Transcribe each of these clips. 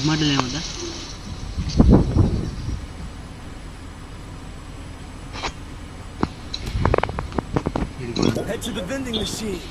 మాటలు ఏమద్దా Head to the vending machine.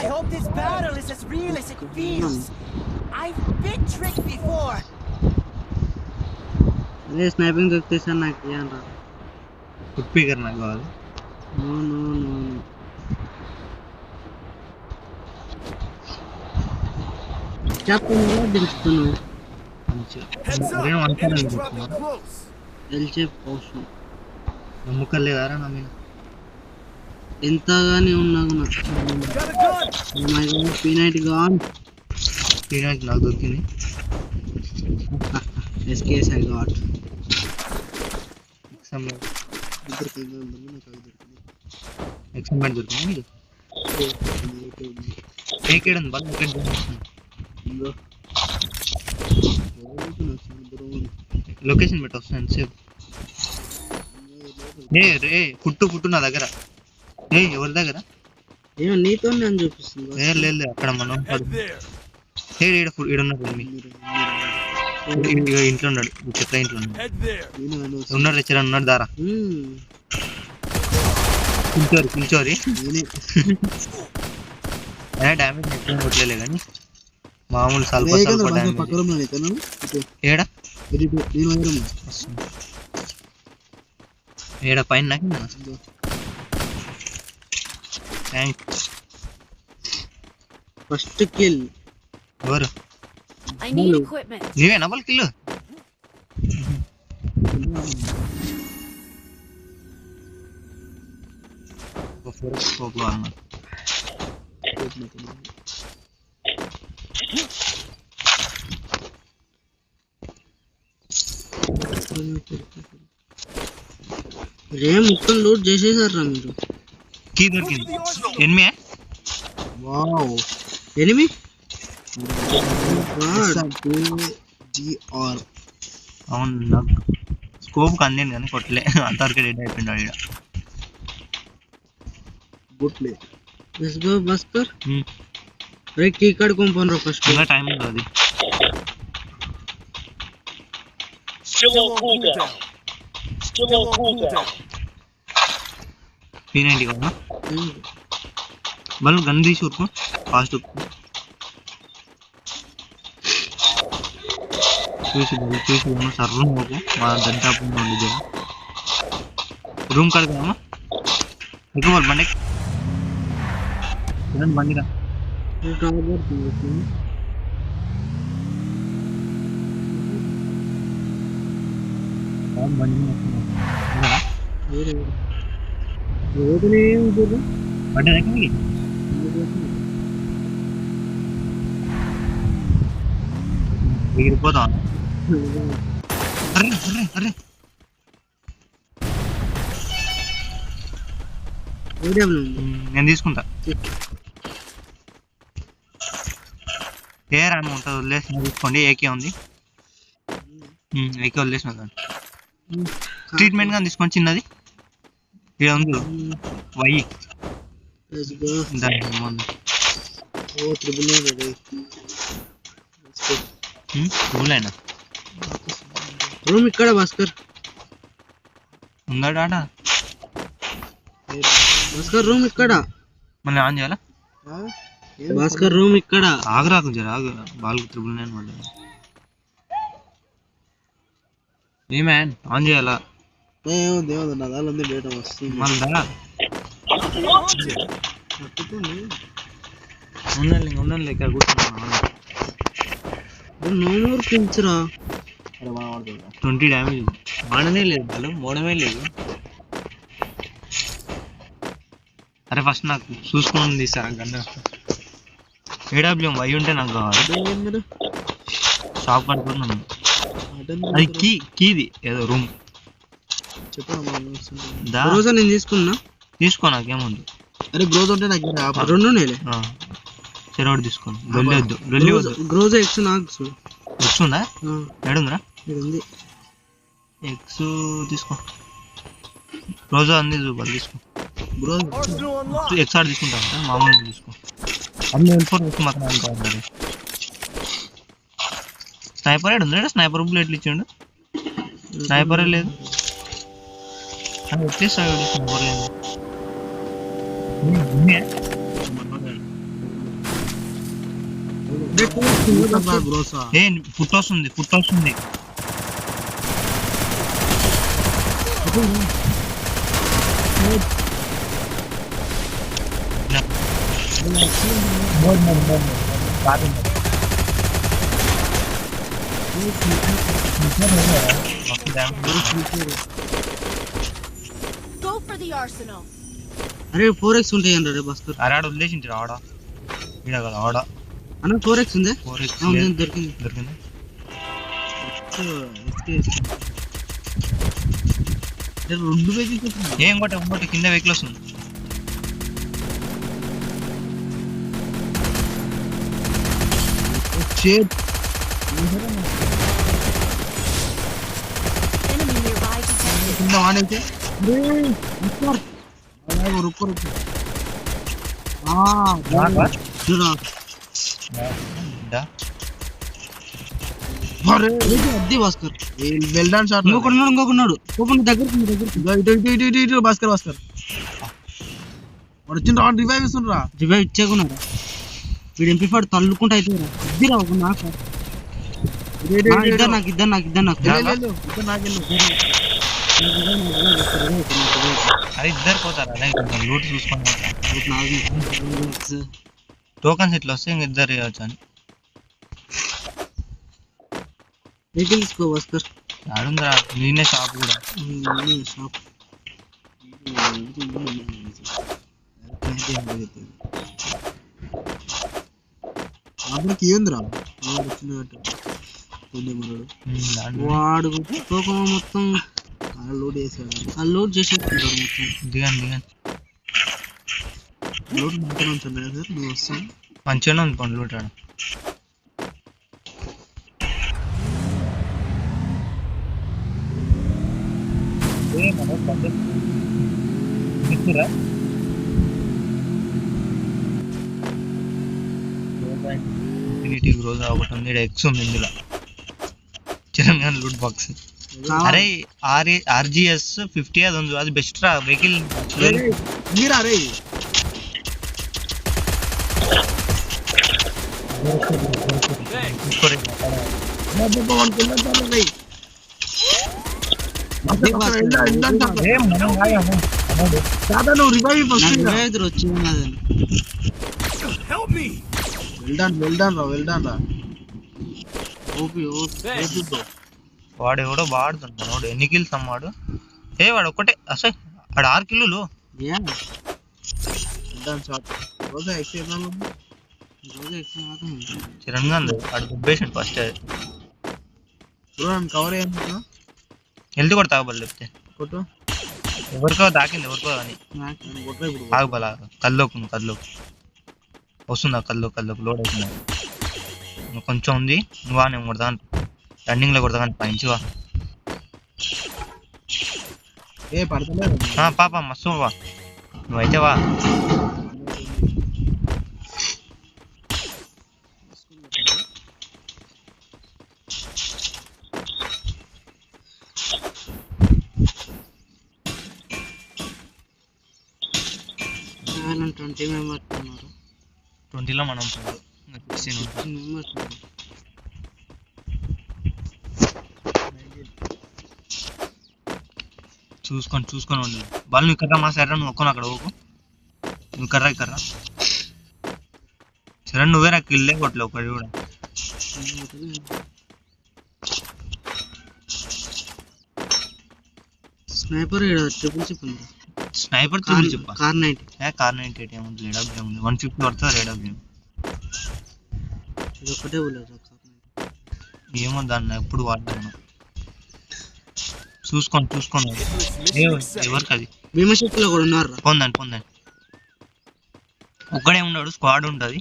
I hope this battle is as real as it feels. I've been tricked before. అదే sniping దొరికితే sir నాకు ఇవ్వండి రా. Food speaker నాకు కావాలి. నో నో నో క్యాప్టెన్ ఎలా తెలుస్తున్నావు Heads up. Enemy dropping close. ఎల్చే అవసరం నమ్మకం లేదారా నా మీద? ఎంతగానే ఉన్నాను నాకు Got a gun. పీనైట్ గాన్ తినడానికి నాకు దొరికింది. ఎస్కేఎస్ ఐ గాట్ ఎక్స్పెరిమెంట్ దొరికింది నీకు? ఏకేడు ఉంది బాగా ఎక్కడ లొకేషన్ పెట్టి వస్తాను సేపు. రే పుట్టు నా దగ్గర. ఎవరి దగ్గర? ఏమో నీతో నేను చూపిస్తుంది లేదు అక్కడ మనం Head there. ఈడున్నాడు ఇంట్లో ఉన్నాడు. చెత్త ఇంట్లో ఉన్నాడు. Head there. ఉన్నాడు రెచ్చరా ఉన్నాడు దారా కించోరి అయినా డ్యామేజ్ ఎక్కువ కొట్టలే కానీ మామూలు స్వల్ప ఏడా ఏడా పైన నాకు థ్యాంక్స్. ఫస్ట్ కిల్ ఎవరు? I need equipment. నీవేనా వాళ్ళు కిల్లు? రే మొత్తం లూట్ చేసేసారా మీరు? కీ దొరికింది. ఎనిమియా? వావ్ ఎనిమి అవును నాకు స్కోప్ అందింది కానీ కొట్టలే. అంతవరకు డెడ్ అయిపోయింది ఆడ. Good play let's go Bhaskar. రే కీ కార్డ్ కొంపన్ రా ఫస్ట్. ఇంకా టైం ఉంది అది. Still on cooldown. Still on cooldown. P90 కదా వాళ్ళు గన్ తీసి ఊరుకో ఫాస్ట్ చూసి సార్ రూమ్ పోకు మా దంటాపు ఉండి రూమ్ కడదామా ఎక్కువ బండి బండిగా బండి బండి దగ్గరికి ఎగిరిపోతాం. అరే అరే అరే నేను తీసుకుంటా. ఏరా ఉంటుంది వదిలేసిన తీసుకోండి. ఏకే ఉంది ఏకే వదిలేసిన ట్రీట్మెంట్ కానీ తీసుకోండి చిన్నది ఇక్కడ ఉంది వై రూమ్ ఇక్కడ భాస్కర్ ఉందా డాటా భాస్కర్ రూమ్ ఇక్కడ మళ్ళీ ఆన్ చేయాలా? భాస్కర్ రూమ్ ఇక్కడ ఆగరాకు జర ఆగు. బాల్కు 999 మళ్ళీ ఏమే ఆన్ చేయాలా? దేవుడు నా దాని ఉంది డేటా వస్తుంది మళ్ళీ ఉండాలి ఇక్కడ కూర్చున్నా. 20 డ్యామేజ్ వాడనే లేదు వాళ్ళు మోడమే లేదు. అరే ఫస్ట్ నాకు చూసుకొని తీసారా గన్న ఏడబ్ల్యూఎం వై ఉంటే నాకు కావాలి. షాప్ అనుకున్నాను అది కీది ఏదో రూమ్ నేను తీసుకున్నా తీసుకో నాకేముంది. అరే గ్రోజ్ ఉంటే నాకు రెండు చెరోడు తీసుకోండి. లొల్లి వద్దు లొల్లి వద్దు. గ్రోజ్ ఎక్స్ నాకు ఎక్స్ ఉందా? ఏడుందిరా ఉంది ఎక్స్ తీసుకో. రోజు అంది చూపాలి తీసుకో. Bro Arsenal unlocked. ఎక్స్ఆర్ తీసుకుంటాను మామూలు తీసుకో అన్ని ఇన్ఫర్మేషన్ మాత్రం అనుకోవాలి స్నైపర్ ఏడు ఉంది స్నైపర్ బుల్లెట్లు ఇచ్చిండు స్నైపరే లేదు అని వచ్చేసాడు స్నైపర్ లేదు బ్రోసా ఏ ఫుట్ వస్తుంది Go for the arsenal. అరే 4x ఉంటాయి అన్న రే భాస్కర్ అరాడు వదిలేసింటారు ఆడ ఈడ కదా ఆడ అన్న 4x ఉందే 4x దొరికింది దొరికింది రెండు వెహికల్స్ ఏం ఇంకోటి కింద వెహికల్ వస్తుంది Enemy nearby detected. కింద వాడైతే చూడా అద్ది భాస్కర్ వెల్డన్ షాట్ ఇంకొకన్నాడు దగ్గర భాస్కర్ వాడు వచ్చిన రాడ్ రివైవ్ ఇస్తుండ్రా రివైవ్ ఇచ్చేకున్నారా వీడు ఎంపీ4 తల్లుకుంటా అయితే ఇద్దరు ఒక నాకు అరే ఇద్దరు పోతారా లూట్ చూసుకొని టోకన్స్ ఇట్లా వస్తే ఇంక ఇద్దరు చేయవచ్చు అని వెహికల్స్కో భాస్కర్ ఆడుందిరా నేనే షాప్ కూడా షాప్ అప్పటికి ఏందిరా వాడు తోకం మొత్తం లోడ్ చేసాడు లోడ్ చేసేసుకుంటారు మొత్తం దిగండి లోడ్ మొత్తం ఉంటున్నాయి సార్ నువ్వు వస్తాను మంచిగానే ఉంది పండు లూట్ ఆడ ఇన్ఫినిటీ గ్రోజ్ ఒకటి ఉంది ఎక్స్ ఉంది ఇందులో చిరంగా లూట్ బాక్స్ అరే ఆర్జిఎస్ 50 అది ఉంది అది బెస్ట్ రా వెహికల్ మీరా రే నువ్వు రివైవ్ వచ్చింది help me వెల్డన్ రా ఓపి వాడు ఎవడో బాడుతుంటాడు వాడు ఎన్ని కిల్స్ అమ్మాడు వాడు ఒక్కటే అసలు వాడు 6 కిల్లులు వెల్డన్ షాట్ రోజా ఎక్స్ఎల్ చిరంగా వాడు దుబ్బేసాడు ఫస్ట్ కవర్ అయ్యా హెల్త్ కూడా తాగబడి లేకపోతే కొట్టు ఎవరికో దాకింది ఎవరికో అని ఆగబల కల్లోకు వస్తుందా కల్లోకి లోడ్ అవుతుందా కొంచెం ఉంది నువ్వా నేను కొడతాను రన్నింగ్ లో కొడతాను మంచిగా పడతలేదు పాప మస్తు వా నువ్వైతే వా కేవలం 20 మెంబర్స్ ఉన్నారు 20లో మనం 16 మెంబర్స్ చూసుకొని ఉండు వాళ్ళు నువ్వు ఇక్కడ మా సరే నువ్వు ఒక్కను అక్కడ పోకు నువ్వు కర్రా సరే నువ్వే నాకు ఇల్లే కొట్టలేవు ఒకటి కూడా స్నైపర్ ట్రిపుల్ చిప్ ఉంది sniper triple chip car 90 car 98 ఏముంది రెడ్ ఉంది 150 పడుతుంది రెడ్ ఇది ఒకటే బుల్లెట్ ఏమో దాన్ని ఎప్పుడు వాడతాను చూసుకొని ఎవరికి అది భీమశక్తిలో కూడా ఉన్నారు పొందండి ఒక్కడే ఉన్నాడు స్క్వాడ్ ఉంటుంది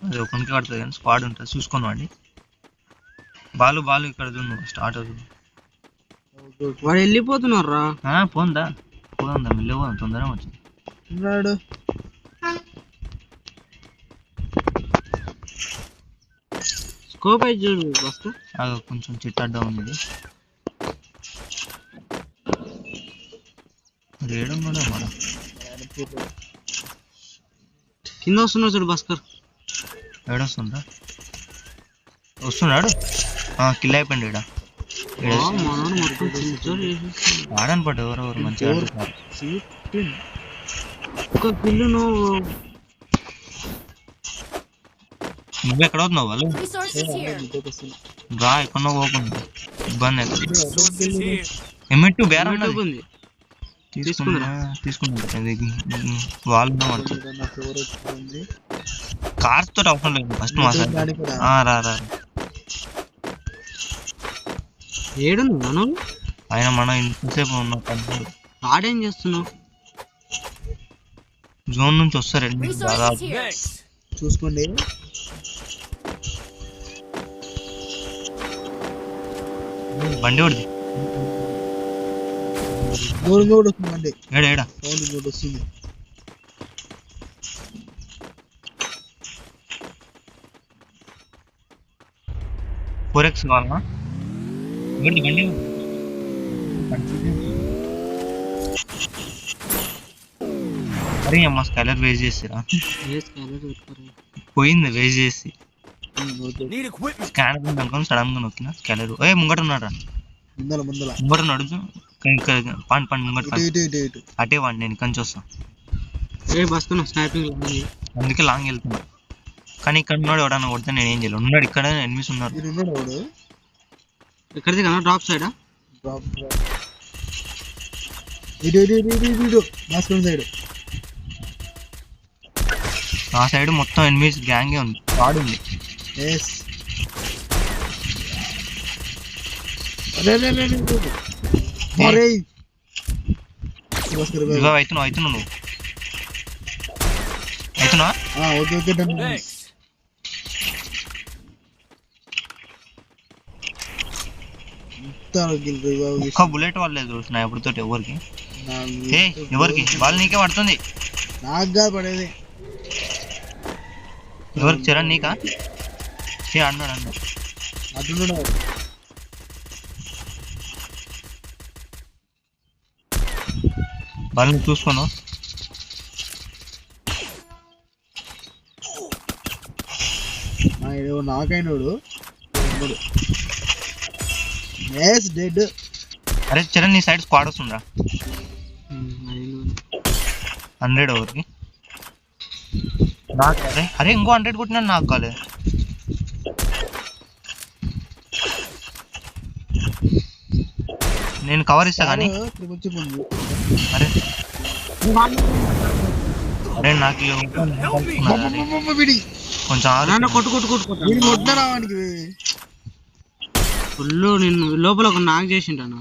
అది ఒకరికి పడుతుంది కానీ స్క్వాడ్ ఉంటుంది చూసుకొని వాడి బాలు ఇక్కడ నువ్వు స్టార్ట్ అవుతుంది వాడు వెళ్ళిపోతున్నారు రా పోందా పోదాం మెల్లగా పోదాం తొందరగా వచ్చి రాడు స్కోప్ అయితే చూడు వస్తా కొంచెం చిట్టడ్డా ఉంది ఏడున్నాడా మన కింద వస్తున్నావు చూడు భాస్కర్ ఏడొస్తుందా వస్తున్నాడు కిల్ అయిపోయింది ఈడ మనోడు మొత్తం చిన్నచోరు చేసేసి ఆడని పట్టు ఎవరెవరు మంచిగా ఆడుతున్నారు ఒక కిల్లు నువ్వు నువ్వు ఎక్కడ అవుతున్నావు వాళ్ళు Resources here. రా ఎక్కడో పోకుండా ఇబ్బంది అవుతుంది Resources here. ఎమ్మెట్టు బేరం టోప్ ఉంది తీసుకున్నా వాళ్ళు కార్స్ తోటి అవసరం లేదు ఫస్ట్ మా సైడ్ రా రా ఏడుంది మనం ఆయన మనం ఇంతసేపు ఉన్నాం ఆడేం చేస్తున్నావు జోన్ నుంచి వస్తారు Resources here. Next. చూసుకోండి బండి కొడుది దూరంగా కూడా వస్తుందండి ఏడా ఏడా సౌండ్ కూడా వస్తుంది 4x కావాలనా బండి బండి అరే అమ్మ స్కాలర్ వేస్ట్ చేసిరా పోయింది వేస్ట్ చేసి Need equipment. స్కానర్ అనుకోని సడన్ గా నొక్కిన స్కాలర్ ఏ ముంగట ఉన్నాడు ముంగట ఉన్నాడు పండి పండి ముంగట అటే వాడి నేను కంచి వస్తాను అందుకే లాంగ్ వెళ్తున్నా కానీ ఇక్కడ ఉన్నాడు ఎవడన్నా కొడితే నేను ఏం చేయలేదు ఉన్నాడు ఇక్కడ ఎనిమిస్ ఉన్నారు ఎక్కడిది కదా డ్రాప్ సైడా సైడ్ ఆ సైడ్ మొత్తం ఎనిమిస్ గ్యాంగే ఉంది వాడు ఉంది ఇవో అవుతున్నావు అవుతున్నావు నువ్వు అవుతున్నా Next. ఒక్క బుల్లెట్ వాళ్ళలేదు స్నైపర్ తోటి ఎవరికి ఏ ఎవరికి వాళ్ళు నీకే పడుతుంది నాకుగా పడేది ఎవరికి చరణ్ నీకా ఏ అన్నాడు అన్నాడు అటున్నాడు వాళ్ళని చూసుకోను నాకైనాడు డెడ్ అరే చరణ్ నీ సైడ్ స్క్వాడ్ వస్తుందా 100 ఓవర్కి నాకు అరే అరే ఇంకో 100 కొట్టినాను నాకు కాలేదు నేను కవర్ ఇస్తా కానీ అరే అరే నాకు కొంచెం కొట్టుకోవడానికి ఫుల్ నిన్ను లోపల ఒక నాక్ చేసింటాను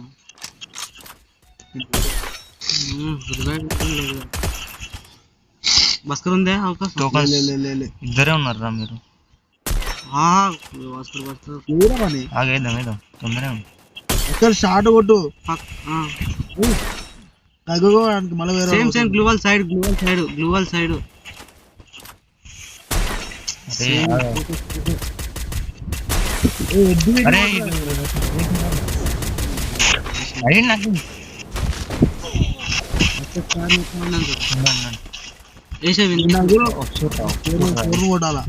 భాస్కర్ ఉందే అవకాశం ఇద్దరే ఉన్నారు రా మీరు ఆగేద్దాం ఏదో తొందరగా ఉంది షార్ట్ కొట్టు మళ్ళీ సేమ్ సేమ్ గ్లూవల్ సైడ్ అరే అరే నాకు కొట్టాలా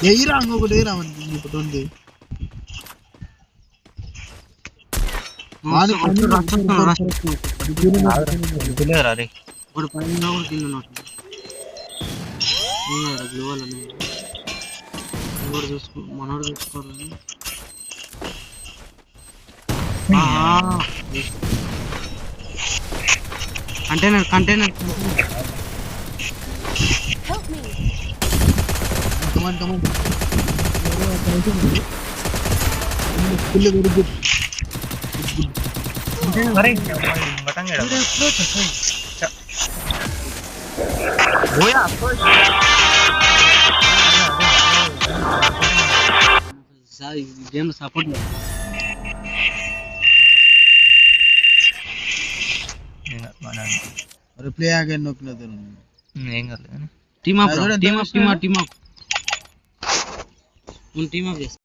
ఎయిరా ఇంకొకటి ఎయిరా మనకి ఇప్పుడు ఉంది రే ఇప్పుడు పైన కూడా కింద గ్లూవల్ అనేది చూసుకో మనోడు చూసుకోవాలి container Help me. Come on very good अरे गेम सपोर्ट అరే ప్లే అగైన్ నొక్కినది ఏం కాదు కానీ టీమ్ అప్ అదే టీమ్ అప్ చేస్తాడు. టీమ్ అప్ చేస్తా